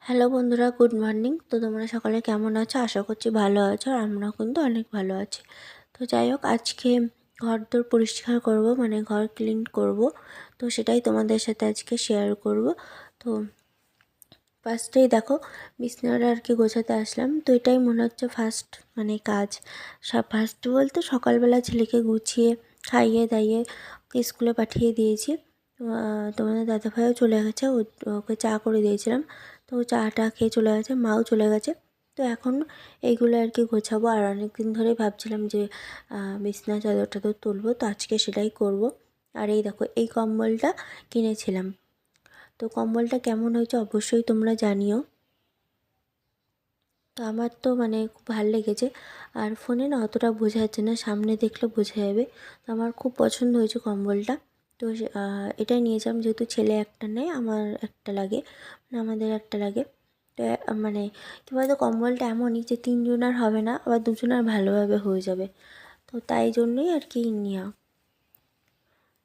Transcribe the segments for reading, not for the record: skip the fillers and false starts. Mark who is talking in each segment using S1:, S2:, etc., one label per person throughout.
S1: Hello বন্ধুরা, good morning. তো তোমরা সকালে কেমন আছো? আশা করছি ভালো আছো, আর আমরাও কিন্তু অনেক ভালো আছি। তো যাই হোক, আজকে ঘরদোর পরিষ্কার করব, মানে ঘর ক্লিন করব। তো সেটাই তোমাদের সাথে আজকে শেয়ার করব। তো ফার্স্টেই দেখো, বিছানাটা আর কি গোছাতে আসলাম। তো এটাই মনে হচ্ছে ফার্স্ট মানে কাজ। ফার্স্ট বলতে সকালবেলা ছেলেকে গুছিয়ে খাইয়ে দাইয়ে ওকে স্কুলে পাঠিয়ে দিয়েছি। তোমাদের দাদাভাইও চলে গেছে, ওকে চা করে দিয়েছিলাম। তো ও চাটা খেয়ে চলে গেছে, মাও চলে গেছে। তো এখন এইগুলো আর কি গোছাবো। আর অনেক দিন ধরেই ভাবছিলাম যে বিছানা চাদরটা তো তুলবো, তো আজকে সেটাই করব। আর এই দেখো, এই কম্বলটা কিনেছিলাম। তো কম্বলটা কেমন হয়েছে অবশ্যই তোমরা জানিও। তো আমার তো মানে খুব ভালো লেগেছে। আর ফোনে না অতটা বোঝা যাচ্ছে না, সামনে দেখলে বোঝা যাবে। তো আমার খুব পছন্দ হয়েছে কম্বলটা। তো এটাই নিয়েছিলাম, যেহেতু ছেলে একটা নেয়, আমার একটা লাগে, মানে আমাদের একটা লাগে। তো মানে কী বলতো, কম্বলটা এমনই যে তিনজনার হবে না, আবার দুজনার ভালোভাবে হয়ে যাবে। তো তাই জন্যই আর কি নেওয়া।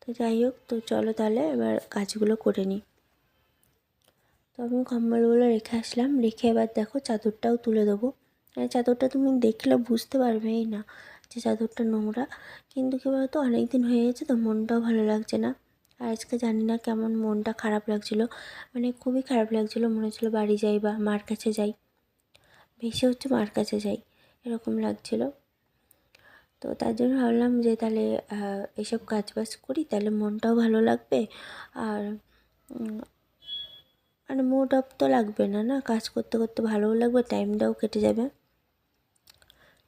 S1: তো যাই হোক, তো চলো তাহলে এবার কাজগুলো করে নিই। তো আমি কম্বলগুলো রেখে আসলাম, রেখে এবার দেখো চাদরটাও তুলে দেবো। চাদরটা তুমি দেখলে বুঝতে পারবেই না যে চাদরটা নোংরা, কিন্তু কী বলতো, অনেক দিন হয়ে গেছে তো মনটাও ভালো লাগছে না। আর আজকে জানি না কেমন মনটা খারাপ লাগছিলো, মানে খুবই খারাপ লাগছিলো। মনে হচ্ছিলো বাড়ি যাই বা মার কাছে যাই, বেশি হচ্ছে মার কাছে যাই, এরকম লাগছিলো। তো তার জন্য ভাবলাম যে তাহলে এসব কাজ বাজ করি, তাহলে মনটাও ভালো লাগবে। আর মানে মুড অফ তো লাগবে না, না কাজ করতে করতে ভালোও লাগবে, টাইমটাও কেটে যাবে।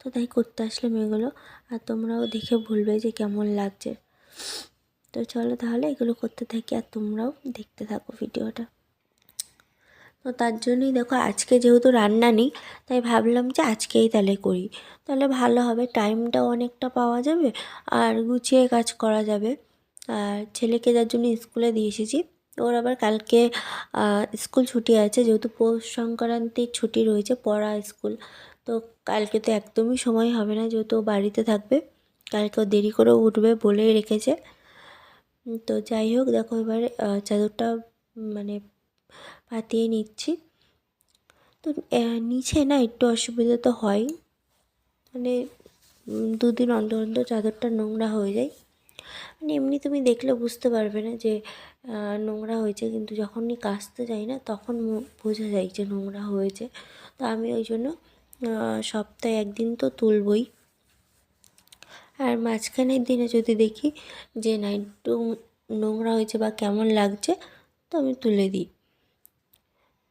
S1: তো তাই করতে আসলাম এগুলো। আর তোমরাও দেখে বলবে যে কেমন লাগছে। তো চলো তাহলে এগুলো করতে থাকি, আর তোমরাও দেখতে থাকো ভিডিওটা। তো তার জন্যই দেখো, আজকে যেহেতু রান্না নেই, তাই ভাবলাম যে আজকেই তাহলে করি, তাহলে ভালো হবে, টাইমটাও অনেকটা পাওয়া যাবে, আর গুছিয়ে কাজ করা যাবে। আর ছেলেকে যার জন্য স্কুলে দিয়ে এসেছি, ওর আবার কালকে স্কুল ছুটি আছে, যেহেতু পৌষ সংক্রান্তির ছুটি রয়েছে, পড়া স্কুল। তো কালকে তো একদমই সময় হবে না, যেহেতু ও বাড়িতে থাকবে। কালকে ও দেরি করে উঠবে বলেই রেখেছে। তো যাই হোক, দেখো এবার চাদরটা মানে পাতিয়ে নিচ্ছি। তো নিচে না একটু অসুবিধা তো হয়, মানে দুদিন অন্তর অন্তর চাদরটা নোংরা হয়ে যায়। মানে এমনি তুমি দেখলে বুঝতে পারবে না যে নোংরা হয়েছে, কিন্তু যখনই কাচতে যাই না, তখন বোঝা যায় যে নোংরা হয়েছে। তো আমি ওই জন্য সপ্তাহে একদিন তো তুলবই। আর মাঝখানের দিনে যদি দেখি যে না একটু নোংরা হয়েছে বা কেমন লাগছে, তো আমি তুলে দিই।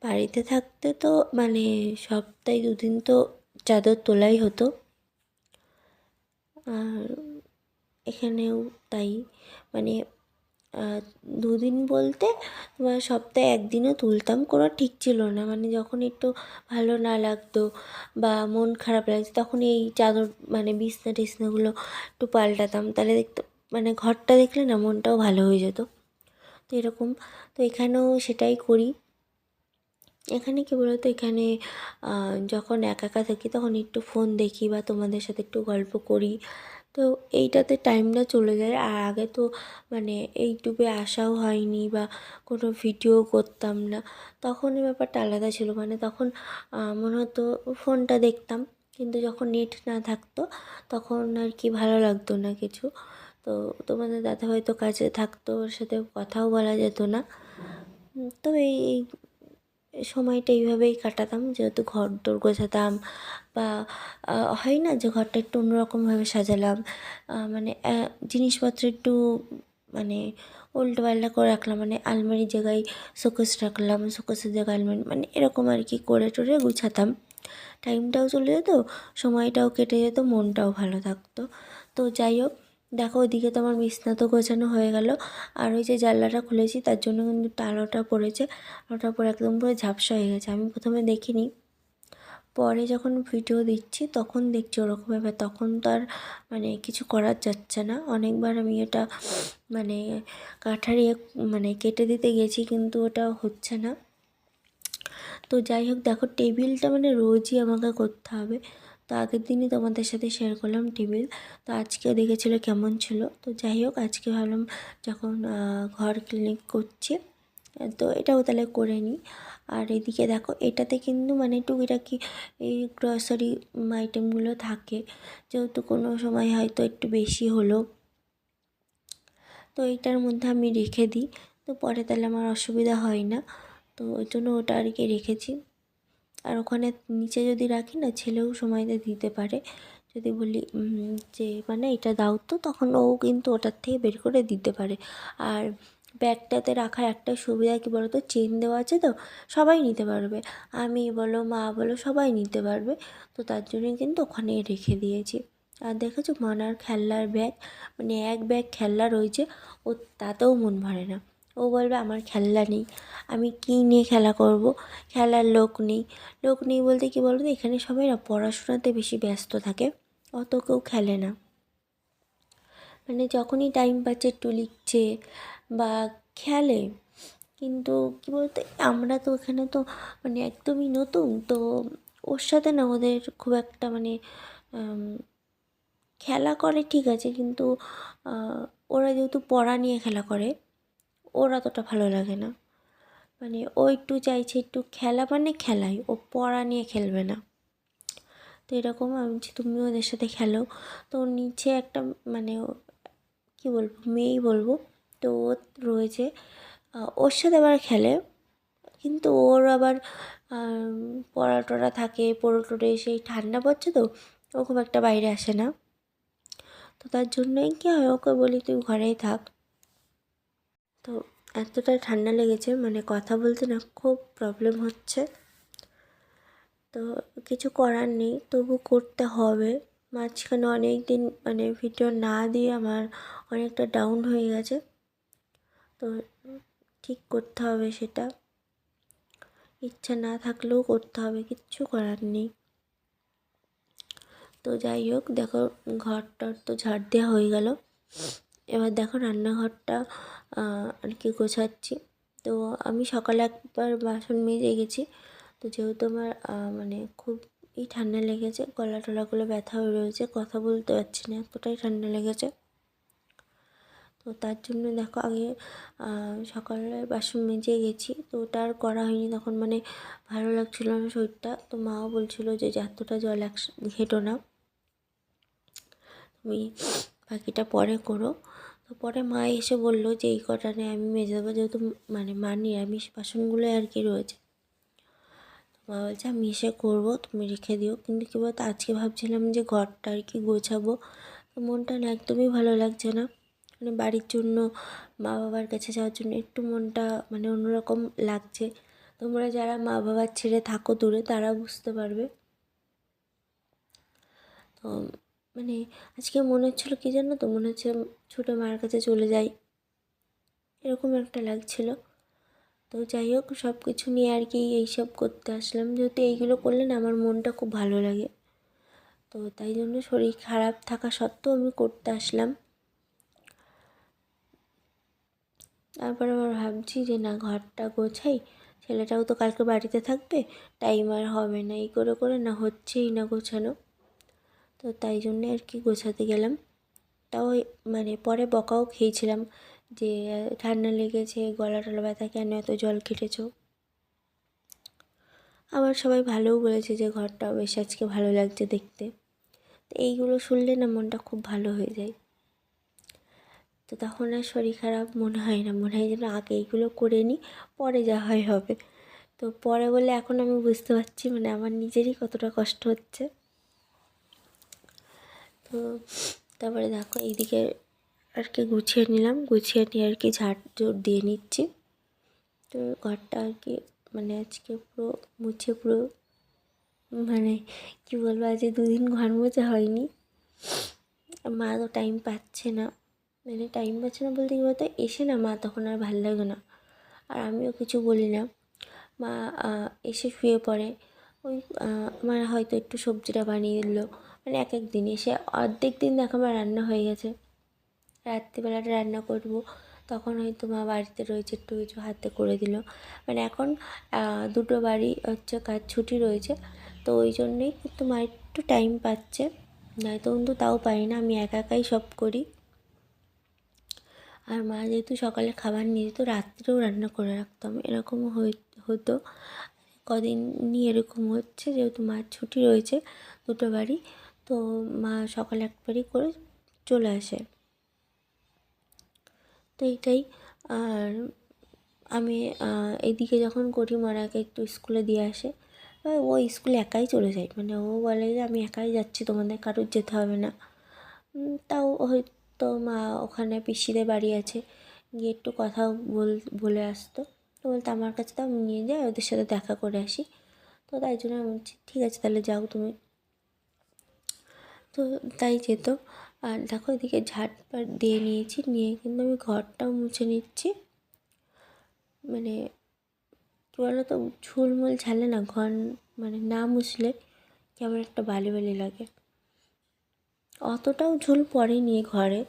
S1: বাড়িতে থাকতে তো মানে সপ্তাহে দুদিন তো চাদর তোলাই হতো। আর এখানেও তাই, মানে দুদিন বলতে তোমার সপ্তাহে একদিনও তুলতাম, কোনো ঠিক ছিল না। মানে যখন একটু ভালো না লাগতো বা মন খারাপ লাগছে, তখন এই চাদর মানে বিছনা টিছনাগুলো একটু পাল্টাতাম, তাহলে দেখতে মানে ঘরটা দেখলে না মনটাও ভালো হয়ে যেত। তো এরকম, তো এখানেও সেটাই করি। এখানে কী বলতো, এখানে যখন একা একা থাকি তখন একটু ফোন দেখি বা তোমাদের সাথে একটু গল্প করি। তো এইটাতে টাইমটা চলে যায়। আর আগে তো মানে ইউটিউবে আসাও হয়নি বা কোনো ভিডিও করতাম না, তখন এই ব্যাপারটা আলাদা ছিল। মানে তখন মনে হতো ফোনটা দেখতাম, কিন্তু যখন নেট না থাকতো তখন আর কি ভালো লাগতো না কিছু। তো তোমাদের দাদাভাই তো কাজে থাকতো, ওর সাথে কথাও বলা যেত না। তো এই সময়টা এইভাবেই কাটাতাম, যেহেতু ঘরদোর গোছাতাম বা হয় না যে ঘরটা একটু অন্যরকমভাবে সাজালাম, মানে জিনিসপত্র একটু মানে উল্টোপাল্টা করে রাখলাম, মানে আলমারির জায়গায় শোকেস রাখলাম, শোকেসের জায়গায় আলমারি, মানে এরকম আর কি করে টোরে গুছাতাম। টাইমটাও চলে যেত, সময়টাও কেটে যেত, মনটাও ভালো থাকতো। তো যাই হোক, দেখো ওইদিকে তো আমার বিছনা তো গোছানো হয়ে গেল। আর ওই যে জানলাটা খুলেছি, তার জন্য কিন্তু আলোটা পড়েছে, আলোটা পরে একদম পুরো ঝাপসা হয়ে গেছে। আমি প্রথমে দেখিনি, পরে যখন ভিডিও দিচ্ছি তখন দেখছি ওরকম ব্যাপার। তখন তো আর মানে কিছু করার যাচ্ছে না। অনেকবার আমি এটা মানে কাঠারিয়ে মানে কেটে দিতে গেছি, কিন্তু ওটা হচ্ছে না। তো যাই হোক, দেখো টেবিলটা মানে রোজই আমাকে করতে হবে। তো আগের দিনই তোমাদের সাথে শেয়ার করলাম টেবিল। তো আজকেও দেখেছিলো কেমন ছিল। তো যাই হোক, আজকে ভাবলাম যখন ঘর ক্লিন করছি, তো এটাও তাহলে করে নিই। আর এদিকে দেখো এটাতে কিন্তু মানে টুকিটাকি এই গ্রসারি আইটেমগুলো থাকে, যেহেতু কোনো সময় হয়তো একটু বেশি হলো, তো এইটার মধ্যে আমি রেখে দিই, তো পরে তাহলে আমার অসুবিধা হয় না। তো ওই জন্য ওটা আর কি রেখেছি। আর ওখানে নিচে যদি রাখি না, ছেলেও সময়তে দিতে পারে, যদি বলি যে মানে এটা দাও, তো তখন ও কিন্তু ওটার থেকে বের করে দিতে পারে। আর ব্যাগটাতে রাখার একটা সুবিধা কী বলো তো, চেন দেওয়া আছে, তো সবাই নিতে পারবে, আমি বলো মা বলো সবাই নিতে পারবে। তো তার জন্যই কিন্তু ওখানে রেখে দিয়েছি। আর দেখেছো মানার খেলনার ব্যাগ, মানে এক ব্যাগ খেলনা রয়েছে, ও তাতেও মন ভরে না। ও বলবে আমার খেলনা নেই, আমি কী নিয়ে খেলা করব, খেলার লোক নেই। লোক নেই বলতে কী বলো তো, এখানে সবাই না পড়াশোনাতে বেশি ব্যস্ত থাকে, অত কেউ খেলে না। মানে যখনই টাইম পাচ্ছে একটু লিখছে বা খেলে। কিন্তু কী বলতো, আমরা তো এখানে তো মানে একদমই নতুন, তো ওর সাথে না ওদের খুব একটা মানে খেলা করে ঠিক আছে, কিন্তু ওরা যেহেতু পড়া নিয়ে খেলা করে, ওর অতটা ভালো লাগে না। মানে ও একটু চাইছে একটু খেলা, মানে খেলাই, ও পড়া নিয়ে খেলবে না। তো এরকম আমি বলছি তুমিও ওদের সাথে খেলো। তো নিচে একটা মানে কী বলবো, মেয়েই বলবো, তো ও রয়েছে, ওর সাথে আবার খেলে, কিন্তু ওর আবার পড়া টড়া থাকে, পড়ে টড়ে সেই ঠান্ডা পড়ছে, তো ও খুব একটা বাইরে আসে না। তো তার জন্যই কী হয়, ওকে বলি তুই ঘরেই থাক। তো এতটা ঠান্ডা লেগেছে, মানে কথা বলতে না খুব প্রবলেম হচ্ছে। তো কিছু করার নেই, তবু করতে হবে। মাঝখানে অনেক দিন মানে ভিডিও না দিয়ে আমার অনেকটা ডাউন হয়ে গেছে, তো ঠিক করতে হবে সেটা। ইচ্ছা না থাকলেও করতে হবে, কিচ্ছু করার নেই। তো যাই হোক, দেখো ঘরটার তো ঝাড় দেওয়া হয়ে গেল। এবার দেখো রান্নাঘরটা আর কি গোছাচ্ছি। তো আমি সকালে একবার বাসন মেজে গেছি, তো যেহেতু আমার মানে খুব ঠান্ডা লেগেছে, গলা টলাগুলো ব্যথা হয়ে রয়েছে, কথা বলতে পারছি না, এতটাই ঠান্ডা লেগেছে। তো তার জন্য দেখো আগে সকালে বাসন মেজে গেছি, তো ওটা আর করা হয়নি, তখন মানে ভালো লাগছিলো না শরীরটা। তো মাও বলছিলো যে এতটা জল ঘেটো না, তুমি বাকিটা পরে করো। তো পরে মা এসে বললো যে এই কটা নিয়ে আমি মেজে দেবো, যেহেতু মানে মা নিরামিষ বাসনগুলো আর কি রয়েছে। তো মা বলছে আমি এসে করবো, তুমি রেখে দিও। কিন্তু কী বলতো, আজকে ভাবছিলাম যে ঘরটা আর কি গোছাবো, তো মনটা না একদমই ভালো লাগছে না। মানে বাড়ির জন্য, মা বাবার কাছে যাওয়ার জন্য একটু মনটা মানে অন্যরকম লাগছে। তোমরা যারা মা বাবার ছেড়ে থাকো দূরে, তারা বুঝতে পারবে। তো মানে আজকে মনে হচ্ছিলো কী জানো তো, মনে হচ্ছে ছোটো মার কাছে চলে যাই, এরকম একটা লাগছিলো। তো যাই হোক, সব কিছু নিয়ে আর কি এইসব করতে আসলাম, যেহেতু এইগুলো করলে না আমার মনটা খুব ভালো লাগে। তো তাই জন্য শরীর খারাপ থাকা সত্ত্বেও আমি করতে আসলাম। তারপর আবার ভাবছি যে না, ঘরটা গোছাই, ছেলেটাও তো কালকে বাড়িতে থাকবে, টাইম আর হবে না, এই করে করে না হচ্ছেই না গোছানো। তো তাই জন্যে আর কি গোছাতে গেলাম। তাও মানে পরে বকাও খেয়েছিলাম যে ঠান্ডা লেগেছে, গলা টলা ব্যথা, কেন এত জল কেটেছো। আবার সবাই ভালোও বলেছে যে ঘরটাও বেশ আজকে ভালো লাগছে দেখতে। তো এইগুলো শুনলে না মনটা খুব ভালো হয়ে যায়। তো তখন আর শরীর খারাপ মনে হয় না, মনে হয় যেন আগে এইগুলো করে নিই, পরে যা হয় হবে। তো পরে বলে এখন আমি বুঝতে পারছি মানে আমার নিজেরই কতটা কষ্ট হচ্ছে। তো তারপরে দেখো এইদিকে আর কি গুছিয়ে নিলাম, গুছিয়ে নিয়ে আর কি ঝাড় জোড় দিয়ে নিচ্ছি। তো ঘরটা আর কি মানে আজকে পুরো মুছে পুরো মানে কী বলবো, আজকে 2 দিন ঘর মোছা হয়নি। মা তো টাইম পাচ্ছে না, মানে টাইম পাচ্ছে না বলতে কী বলতো, এসে না মা তখন আর ভালো লাগে না, আর আমিও কিছু বলি না। মা এসে শুয়ে পড়ে, ওই আমার হয়তো একটু সবজিটা বানিয়ে দিল, মানে এক এক দিন এসে অর্ধেক দিন দেখো আমার রান্না হয়ে গেছে, রাত্রিবেলাটা রান্না করব, তখন হয়তো মা বাড়িতে রয়েছে, একটু কিছু হাতে করে দিল। মানে এখন 2টো বাড়ি হচ্ছে কাজ ছুটি রয়েছে, তো ওই জন্যেই কিন্তু মা একটু টাইম পাচ্ছে, নয়তো কিন্তু তাও পারি না, আমি একা একাই সব করি। আর মা যেহেতু সকালে খাবার নিয়ে যেত, রাত্রেও রান্না করে রাখতাম, এরকমও হতো। কদিনই এরকম হচ্ছে, যেহেতু মার ছুটি রয়েছে দুটো বাড়ি, তো মা সকালে একবারই করে চলে আসে। তো এইটাই। আর আমি এদিকে যখন করি, মারাকে একটু স্কুলে দিয়ে আসে। ও স্কুলে একাই চলে যায়, মানে ও বলে যে আমি একাই যাচ্ছি, তোমাদের কারোর যেতে হবে না। তাও হয়তো মা ওখানে পিসিদের বাড়ি আছে, গিয়ে একটু কথা বলে আসতো। তো বলতো আমার কাছে তো আমি নিয়ে যাই, ওদের সাথে দেখা করে আসি। তো তাই জন্য আমি বলছি ঠিক আছে তাহলে যাও তুমি। তো তাই যেত। আর দেখো এদিকে ঝাঁটপাট দিয়ে নিয়েছি, নিয়ে কিন্তু আমি ঘরটাও মুছে নিচ্ছি। মানে কী বলো তো, ঝুলমুল ঝালে না ঘর, মানে না মুছলে কেমন একটা বালি বালি লাগে। অতটাও ঝুল পড়েনি ঘরে,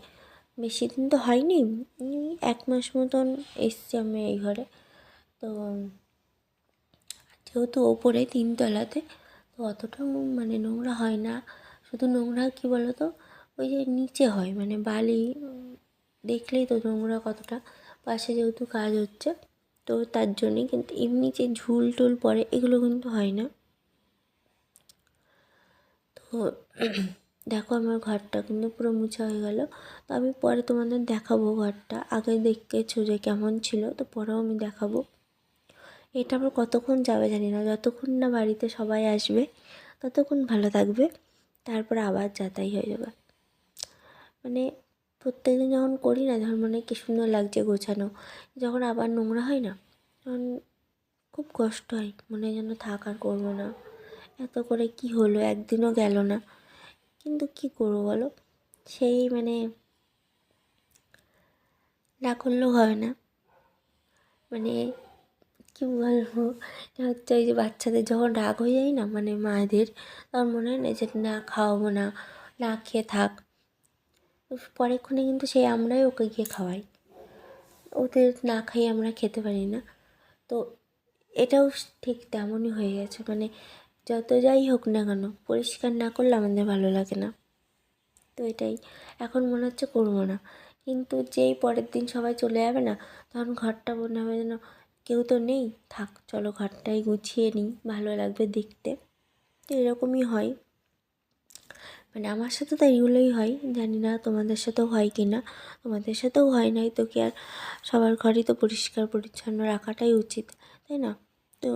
S1: বেশি দিন তো হয়নি, 1 মাস মতন এসছি আমি এই ঘরে। তো যেহেতু ওপরে 3তলাতে, তো অতটাও মানে নোংরা হয় না। শুধু নোংরা কী বলো তো, ওই যে নিচে হয়, মানে বালি দেখলেই তো নোংরা কতটা। পাশে যেহেতু কাজ হচ্ছে, তো তার জন্যই। কিন্তু এমনি যে ঝুল টুল পড়ে এগুলো কিন্তু হয় না। তো দেখো আমার ঘরটা কিন্তু পুরো মোছা হয়ে গেল। তো আমি পরে তোমাদের দেখাবো ঘরটা, আগে দেখেছো যে কেমন ছিল, তো পরেও আমি দেখাবো। এটা আবার কতক্ষণ যাবে জানি না, যতক্ষণ না বাড়িতে সবাই আসবে ততক্ষণ ভালো থাকবে, তারপর আবার যাতাই হয়ে যাবে। মানে প্রত্যেকদিন যখন করি না, যখন মনে কী সুন্দর লাগছে গোছানো, যখন আবার নোংরা হয় না, তখন খুব কষ্ট হয়, মনে যেন থাক আর করবো না, এত করে কি হলো, একদিনও গেল না। কিন্তু কি করবো বলো, সেই মানে না করলেও হয় না। মানে কী বলবো, হচ্ছে ওই যে বাচ্চাদের যখন রাগ হয়ে যায় না, মানে মায়েদের, তখন মনে হয় না যে না খাওয়াবো না, না খেয়ে থাক। পরেক্ষণে কিন্তু সেই আমরাই ওকে গিয়ে খাওয়াই, ওদের না খাইয়ে আমরা খেতে পারি না। তো এটাও ঠিক তেমনই হয়ে গেছে, মানে যত যাই হোক না কেন পরিষ্কার না করলে আমাদের ভালো লাগে না। তো এটাই, এখন মনে হচ্ছে করবো না, কিন্তু যেই পরের দিন সবাই চলে যাবে না, তখন ঘরটা মনে হবে যেন কেউ তো নেই, থাক চলো ঘরটাই গুছিয়ে নিই, ভালো লাগবে দেখতে। তো এরকমই হয়, মানে আমার সাথে তো এইগুলোই হয়, জানি না তোমাদের সাথেও হয় কি না। তোমাদের সাথেও হয় নাই তো কি আর, সবার ঘরই তো পরিষ্কার পরিচ্ছন্ন রাখাটাই উচিত, তাই না? তো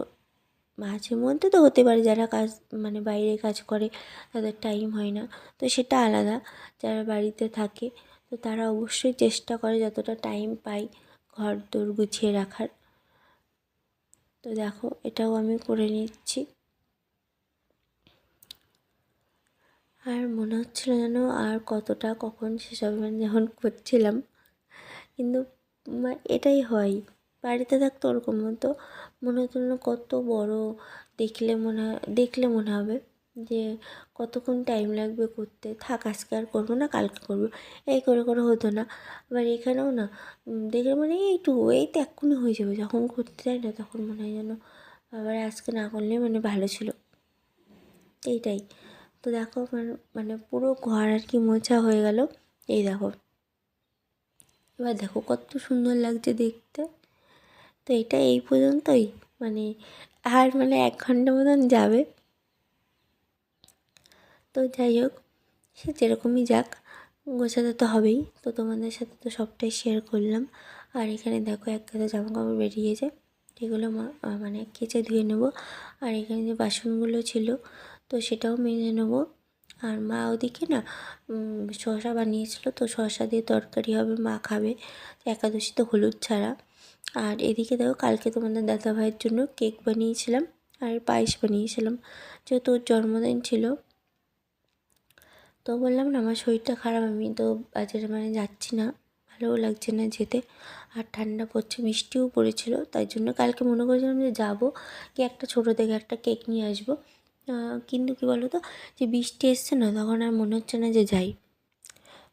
S1: মাঝে মধ্যে তো হতে পারে যারা কাজ, মানে বাইরে কাজ করে তাদের টাইম হয় না, তো সেটা আলাদা। যারা বাড়িতে থাকে তো তারা অবশ্যই চেষ্টা করে যতটা টাইম পায় ঘর দোর গুছিয়ে রাখার। তো দেখো এটাও আমি করে নিচ্ছি। আর মনে হচ্ছিল যেন আর কতটা কখন শেষ হবে, মানে যখন করছিলাম। কিন্তু এটাই হয়, বাড়িতে থাকতে ওরকম হতো, মনে হতো যেন কত বড়, দেখলে মনে হবে যে কতক্ষণ টাইম লাগবে করতে, থাক আজকে আর করবো না, কালকে করবো, এই করে করে হতো না। আবার এখানেও না দেখলে মানে এই তো এক্ষুনি হয়ে যাবে, যখন করতে যাই না তখন মনে হয় যেন আবার আজকে না করলে মানে ভালো ছিল, এইটাই। তো দেখো আমার মানে পুরো ঘর আর কি মোছা হয়ে গেল, এই দেখো। এবার দেখো কত সুন্দর লাগছে দেখতে। তো এটা এই পর্যন্তই, মানে আর মানে 1 ঘন্টা মতন যাবে। তো যাই হোক, সে যেরকমই যাক, গোছাতে তো হবেই। তো তোমাদের সাথে তো সবটাই শেয়ার করলাম। আর এখানে দেখো এক গাদা জামাকাপড় বেরিয়েছে, এগুলো মানে কেচে ধুয়ে নেবো। আর এখানে যে বাসনগুলো ছিল তো সেটাও মেজে নেবো। আর মা ওদিকে না শসা বানিয়েছিল, তো শসা দিয়ে তরকারি হবে, মা খাবে, একাদশী তো হলুদ ছাড়া। আর এদিকে দেখো কালকে তোমাদের দাদাভাইয়ের জন্য কেক বানিয়েছিলাম আর পায়েস বানিয়েছিলাম, যেহেতু ওর জন্মদিন ছিল। তো বললাম না আমার শরীরটা খারাপ, আমি তো বাজারে মানে যাচ্ছি না, ভালোও লাগছে না যেতে। আর ঠান্ডা পড়ছে, বৃষ্টিও পড়েছিল, তাই জন্য কালকে মনে করেছিলাম যে যাবো, কি একটা ছোটো থেকে একটা কেক নিয়ে আসবো। কিন্তু কী বলো তো, যে বৃষ্টি এসছে না, তখন আর মনে হচ্ছে না যে যাই।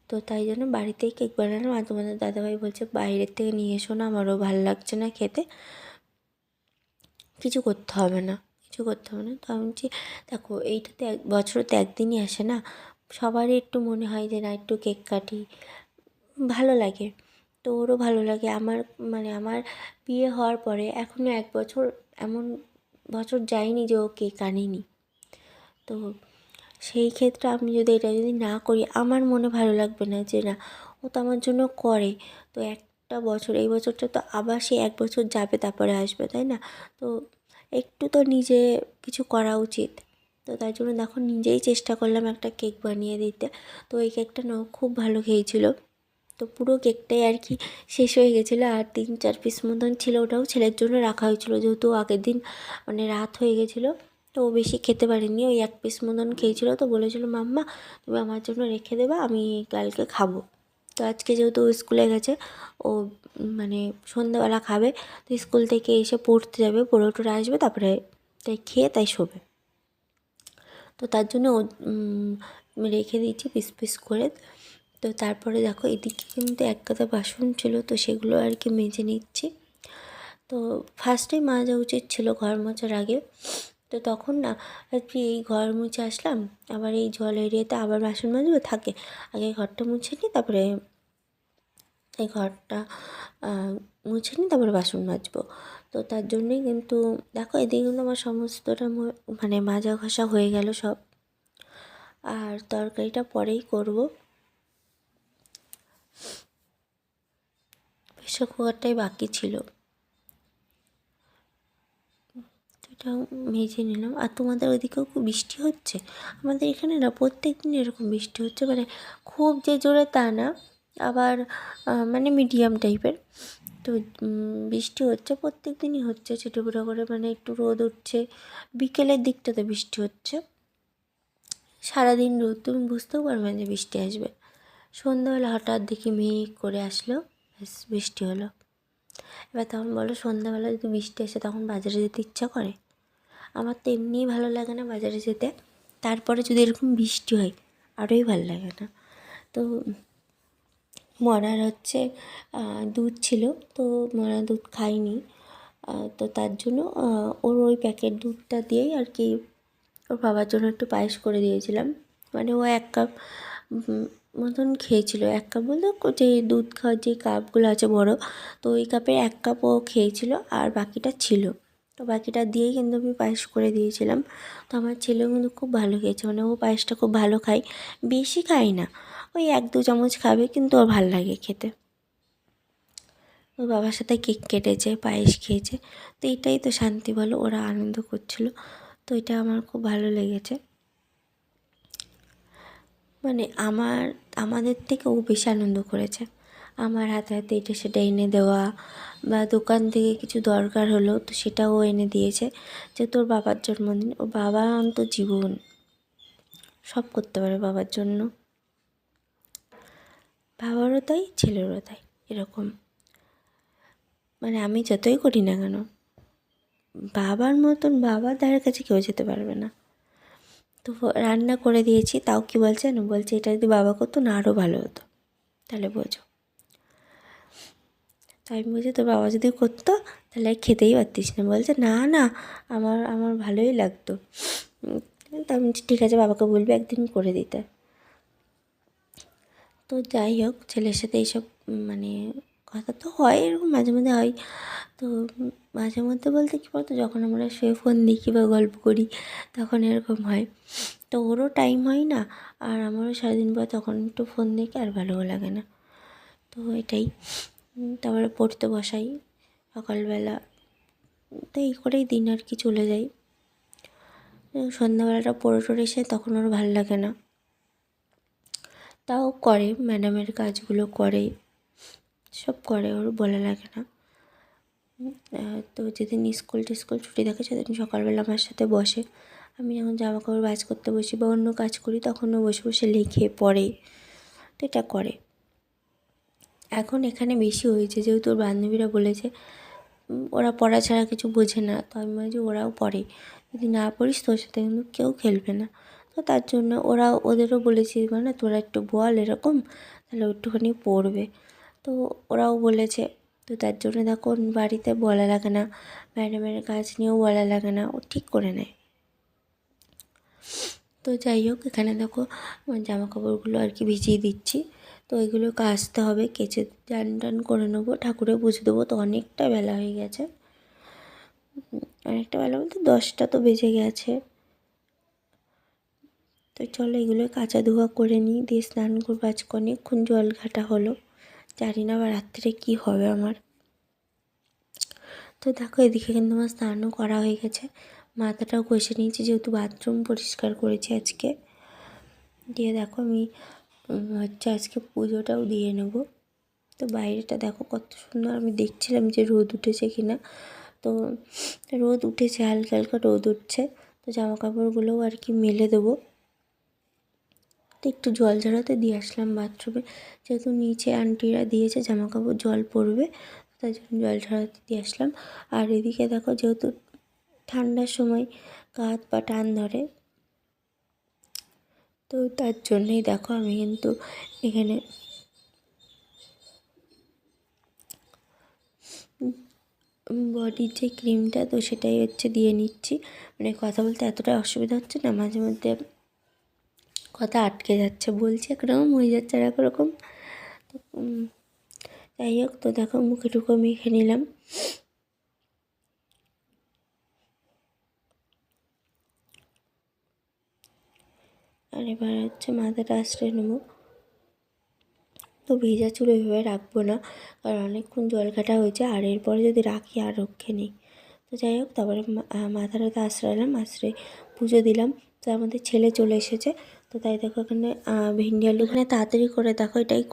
S1: তো তাই জন্য বাড়িতেই কেক বানালাম। আর তোমাদের দাদাভাই বলছে বাইরের থেকে নিয়ে এসো না, আমারও ভালো লাগছে না খেতে, কিছু করতে হবে না, কিছু করতে হবে না। তো আমি বলছি দেখো এইটাতে বছরে তো একদিনই আসে না, সবারই একটু মনে হয় যে না একটু কেক কাটি, ভালো লাগে। তো ওরও ভালো লাগে। আমার বিয়ে হওয়ার পরে এখনও 1 বছর এমন বছর যায়নি যে ও কেক আনেনি। তো সেই ক্ষেত্রে আমি যদি এটা না করি আমার মনে ভালো লাগবে না যে না ও তো আমার জন্য করে। তো একটা বছর, এই বছরটা তো আবার সেই 1 বছর যাবে তারপরে আসবে, তাই না? তো একটু তো নিজে কিছু করা উচিত। তো তাই জন্য দেখো নিজেই চেষ্টা করলাম একটা কেক বানিয়ে দিতে। তো এই কেকটা না ও খুব ভালো খেয়েছিল। তো পুরো কেকটাই আর কি শেষ হয়ে গেছিলো, আর 3-4 পিস মতন ছিল, ওটাও ছেলের জন্য রাখা হয়েছিল যেহেতু আগের দিন মানে রাত হয়ে গেছিলো। তো ও বেশি খেতে পারেনি, ওই 1 পিস মতন খেয়েছিলো। তো বলেছিল মাম্মা তুমি আমার জন্য রেখে দেবা, আমি কালকে খাবো। তো আজকে যেহেতু ও স্কুলে গেছে, ও মানে সন্ধ্যাবেলা খাবে। তো স্কুল থেকে এসে পড়তে যাবে, পড়ে টড়ে আসবে, তারপরে তাই খেয়ে তাই শোবে। তো তার জন্য ও রেখে দিয়েছি পিস পিস করে। তো তারপরে দেখো এদিকে কিন্তু এক গাদা বাসন ছিল, তো সেগুলো আর কি মেজে নিচ্ছি। তো ফার্স্টেই মাজা উচিত ছিল ঘর মোছার আগে। তো তখন না আর কি এই ঘর মুছে আসলাম, আবার এই জল এরিয়াতে আবার বাসন মাজবো, থাকে আগে ঘরটা মুছে নিই, তারপরে এই ঘরটা মুছে নিই, তারপরে বাসন মাজবো। তো তার জন্যই কিন্তু দেখো এদিকে কিন্তু আমার সমস্তটা মানে মাজা ঘষা হয়ে গেল সব। আর তরকারিটা পরেই করব। প্রেসার কুকারটাই বাকি ছিল, তো এটা মেজে নিলাম। আর তোমাদের ওইদিকেও খুব বৃষ্টি হচ্ছে? আমাদের এখানে না প্রত্যেক দিন এরকম বৃষ্টি হচ্ছে, মানে খুব যে জোরে তা না, আবার মানে মিডিয়াম টাইপের। তো বৃষ্টি হচ্ছে, প্রত্যেক দিনই হচ্ছে ছিটেফোঁটা করে, মানে একটু রোদ উঠছে, বিকেলের দিকটাতে বৃষ্টি হচ্ছে, সারাদিন রোদ, তুমি বুঝতেও পারবে না যে বৃষ্টি আসবে। সন্ধ্যাবেলা হঠাৎ দেখি মেঘ করে আসলো, ব্যাস বৃষ্টি হলো। এবার তখন বলো সন্ধ্যাবেলা যদি বৃষ্টি আসে তখন বাজারে যেতে ইচ্ছা করে? আমার তো এমনিই ভালো লাগে না বাজারে যেতে, তারপরে যদি এরকম বৃষ্টি হয় আরোই ভালো লাগে না। তো মরার হচ্ছে দুধ ছিল, তো মরা দুধ খাইনি। তো তার জন্য ওর ওই প্যাকেট দুধটা দিয়েই আর কি ওর বাবার জন্য একটু পায়েস করে দিয়েছিলাম। মানে ও 1 কাপ মতন খেয়েছিল। 1 কাপ বলতে যে দুধ খাওয়ার যে কাপগুলো আছে বড়, তো ওই কাপে 1 কাপ ও খেয়েছিল, আর বাকিটা ছিল। তো বাকিটা দিয়েই কিন্তু আমি পায়েস করে দিয়েছিলাম। তো আমার ছেলেও কিন্তু খুব ভালো খেয়েছে, মানে ও পায়েসটা খুব ভালো খায়, বেশি খায় না, ওই 1-2 চামচ খাবে, কিন্তু ওর ভালো লাগে খেতে। ওর বাবার সাথে কেক কেটেছে, পায়েস খেয়েছে, তো এটাই তো শান্তি বলো, ওরা আনন্দ করছিল। তো এটা আমার খুব ভালো লেগেছে। মানে আমাদের থেকে ও বেশি আনন্দ করেছে। আমার হাতে হাতে এটা সেটা এনে দেওয়া, বা দোকান থেকে কিছু দরকার হলো তো সেটাও এনে দিয়েছে। যে তোর বাবার জন্মদিন, ও বাবা অন্ত জীবন সব করতে পারে বাবার জন্য। বাবারও তাই, ছেলেরও তাই, এরকম। মানে আমি যতই করি না কেন, বাবার মতন বাবার ধারের কাছে কেউ যেতে পারবে না। তো রান্না করে দিয়েছি, তাও কি বলছে না, বলছে এটা যদি বাবা করতো না আরও ভালো হতো। তাহলে বোঝো। তো আমি বলছি তোর বাবা যদি করতো তাহলে খেতেই পারতিস না। বলছে না না, আমার ভালোই লাগতো। তো আমি ঠিক আছে বাবাকে বলবি একদিন করে দিতে। তো যাই হোক, ছেলের সাথে এইসব মানে কথা তো হয়, এরকম মাঝে মধ্যে হয়। তো মাঝে মধ্যে বলতে কী বলতো, যখন আমরা শুয়ে ফোন দেখি বা গল্প করি তখন এরকম হয়। তো ওরও টাইম হয় না, আর আমারও সারাদিন পর তখন একটু ফোন দেখে আর ভালোও লাগে না। তো এটাই। তারপরে পড়তে বসাই সকালবেলা, তো এই করেই দিন আর কি চলে যায়। সন্ধ্যাবেলাটা পড়ে টড়ে এসে তখন ওর ভালো লাগে না, তাও করে, ম্যাডামের কাজগুলো করে, সব করে, ওর বলা লাগে না। তো যেদিন স্কুল টিস্কুল ছুটি থাকে সেদিন সকালবেলা আমার সাথে বসে। আমি যখন জামা কাপড় ভাঁজ করতে বসি বা অন্য কাজ করি তখনও বসে বসে লিখে পড়ে, তো এটা করে। এখন এখানে বেশি হয়েছে যেহেতু ওর বান্ধবীরা বলেছে ওরা পড়া ছাড়া কিছু বোঝে না, তো আমি বলছি ওরাও পড়ে, যদি না পড়িস তোর সাথে কিন্তু কেউ খেলবে না। তো তার জন্য ওদেরও বলেছি মানে তোরা একটু বল এরকম, তাহলে একটুখানি পড়বে। তো ওরাও বলেছে। তো তার জন্য দেখো বাড়িতে বলা লাগে না, ম্যাডামের কাজ নিয়েও বলা লাগে না, ও ঠিক করে নেয়। তো যাই হোক, এখানে দেখো আমার জামা কাপড়গুলো আর কি ভিজিয়ে দিচ্ছি। তো তো ওইগুলো কাচতে হবে, কেচে চান টান করে নেবো, ঠাকুরে পুজো দেবো। তো অনেকটা বেলা হয়ে গেছে, অনেকটা বেলা বলতে 10টা তো বেজে গেছে। তো চলো এগুলো কাচা ধোয়া করে নিই, দিয়ে স্নান করবো। আজকে অনেকক্ষণ জল ঘাটা হলো, জানি না আবার রাত্রে কী হবে আমার। তো দেখো এদিকে কিন্তু আমার স্নানও করা হয়ে গেছে, মাথাটাও ঘষে নিয়েছি যেহেতু বাথরুম পরিষ্কার করেছি আজকে। দিয়ে দেখো আমি হচ্ছে আজকে পুজোটাও দিয়ে নেব। তো বাইরেটা দেখো কত সুন্দর, আমি দেখছিলাম যে রোদ উঠেছে কি না। তো রোদ উঠেছে, হালকা হালকা রোদ উঠছে। তো জামা কাপড়গুলোও আর কি মেলে দেবো। তো একটু জল ঝরাতে দিয়ে আসলাম বাথরুমে, যেহেতু নিচে আন্টিরা দিয়েছে জামা কাপড় জল পড়বে, তাই জন্য জল ঝরাতে দিয়ে আসলাম। আর এদিকে দেখো যেহেতু ঠান্ডার সময় কাঁধ বা টান ধরে, তো তার জন্যই দেখো আমি কিন্তু এখানে বডির যে ক্রিমটা, তো সেটাই হচ্ছে দিয়ে নিচ্ছি। মানে কথা বলতে এতটা অসুবিধা হচ্ছে না, মাঝে মধ্যে কথা আটকে যাচ্ছে, বলছি একরকম হয়ে যাচ্ছে আর একরকম। তো যাই হোক, তো দেখো মুখে টুকু মেখে নিলাম। আর এবার হচ্ছে মাথাটা আশ্রয় নেবো। তো ভেজা চুল ওইভাবে রাখবো না, কারণ অনেকক্ষণ জল ঘাটা হয়েছে, আর এরপরে যদি রাখি আর রক্ষে নেই। তো যাই হোক, তারপরে মাথাটাতে আশ্রয় আশ্রয় পুজো দিলাম। তো আমাদের ছেলে চলে এসেছে, তো তাই দেখো এখানে ভেন্ডি আলু, এখানে তাড়াতাড়ি করে দেখো এটাই